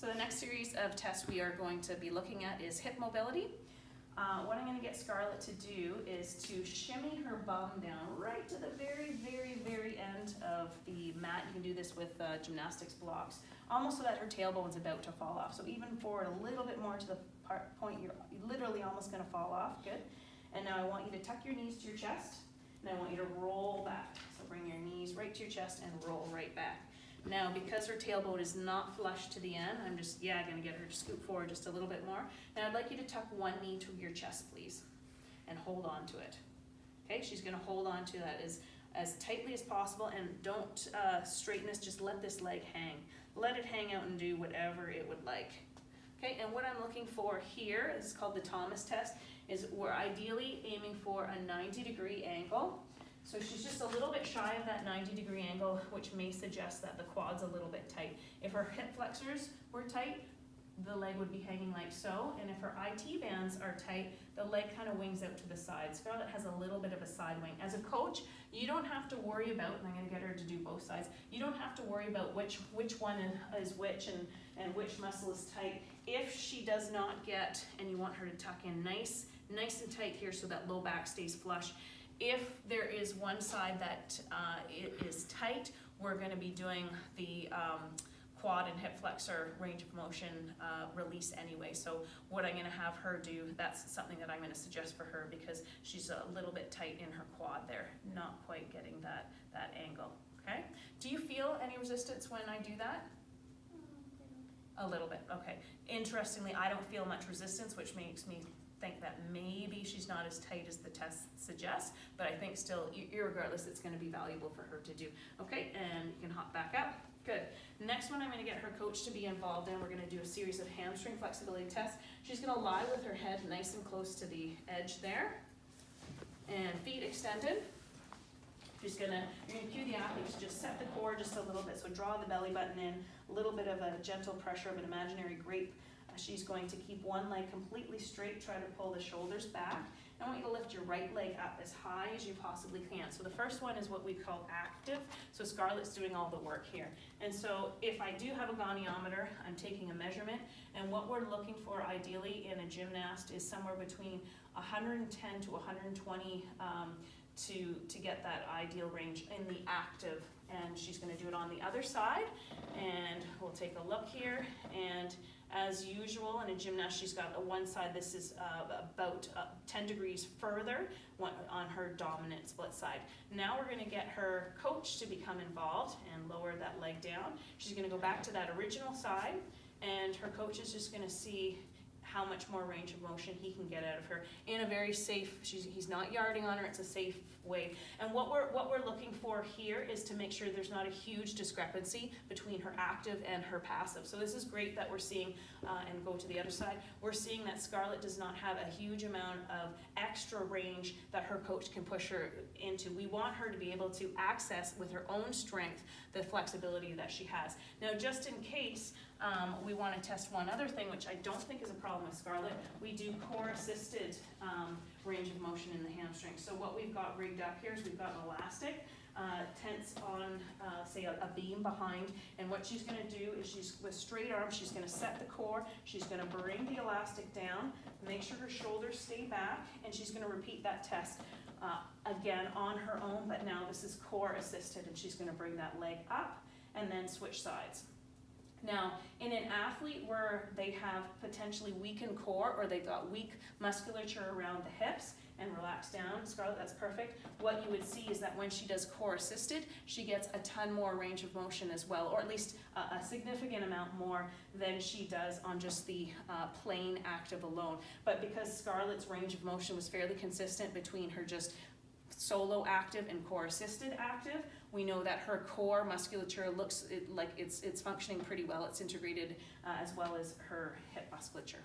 So the next series of tests we are going to be looking at is hip mobility. What I'm going to get Scarlett to do is to shimmy her bum down right to the very, very, very end of the mat. You can do this with gymnastics blocks, almost so that her tailbone's about to fall off. So even forward a little bit more to the point you're literally almost going to fall off. Good. And now I want you to tuck your knees to your chest, and I want you to roll back. So bring your knees right to your chest and roll right back. Now, because her tailbone is not flush to the end, I'm just, going to get her to scoot forward just a little bit more. And I'd like you to tuck one knee to your chest, please, and hold on to it. Okay, she's going to hold on to that as tightly as possible, and don't straighten this, just let this leg hang. Let it hang out and do whatever it would like. Okay, and what I'm looking for here is called the Thomas test, is we're ideally aiming for a 90-degree angle. So she's just a little bit shy of that 90-degree angle, which may suggest that the quad's a little bit tight. If her hip flexors were tight, the leg would be hanging like so, and if her IT bands are tight, the leg kind of wings out to the side. Scarlett has a little bit of a side wing. As a coach, you don't have to worry about, and I'm going to get her to do both sides, you don't have to worry about which one is which and which muscle is tight. If she does not get, and you want her to tuck in nice and tight here so that low back stays flush. If there is one side that it is tight, we're going to be doing the quad and hip flexor range of motion release anyway. So what I'm going to have her do, that's something that I'm going to suggest for her because she's a little bit tight in her quad there, not quite getting that angle. Okay? Do you feel any resistance when I do that? A little bit, okay. Interestingly, I don't feel much resistance, which makes me think that maybe she's not as tight as the test suggests, but I think still, irregardless, it's going to be valuable for her to do. Okay, and you can hop back up. Good. Next one I'm going to get her coach to be involved in. We're going to do a series of hamstring flexibility tests. She's going to lie with her head nice and close to the edge there, and feet extended. You're going to cue the athletes to just set the core just a little bit. So draw the belly button in, a little bit of a gentle pressure of an imaginary grape. She's going to keep one leg completely straight, try to pull the shoulders back. I want you to lift your right leg up as high as you possibly can. So the first one is what we call active. So Scarlett's doing all the work here. And so if I do have a goniometer, I'm taking a measurement. And what we're looking for ideally in a gymnast is somewhere between 110 to 120 to get that ideal range in the active. And she's going to do it on the other side. And we'll take a look here. And as usual, in a gymnast, she's got one side, this is about 10 degrees further on her dominant split side. Now we're going to get her coach to become involved and lower that leg down. She's going to go back to that original side, and her coach is just going to see how much more range of motion he can get out of her in a very safe, he's not yarding on her, it's a safe way. And what we're looking for here is to make sure there's not a huge discrepancy between her active and her passive. So this is great that we're seeing, and go to the other side, we're seeing that Scarlett does not have a huge amount of extra range that her coach can push her into. We want her to be able to access with her own strength the flexibility that she has. Now just in case, we want to test one other thing, which I don't think is a problem with Scarlett. We do core-assisted range of motion in the hamstring. So what we've got rigged up here is we've got an elastic tense on, say, a beam behind. And what she's going to do is with straight arms, she's going to set the core. She's going to bring the elastic down, make sure her shoulders stay back, and she's going to repeat that test again on her own. But now this is core-assisted, and she's going to bring that leg up and then switch sides. Now, in an athlete where they have potentially weakened core or they've got weak musculature around the hips and relaxed down, Scarlett, that's perfect. What you would see is that when she does core assisted, she gets a ton more range of motion as well, or at least a significant amount more than she does on just the plain active alone. But because Scarlett's range of motion was fairly consistent between her just solo active and core assisted active, we know that her core musculature looks like it's functioning pretty well. It's integrated as well as her hip musculature.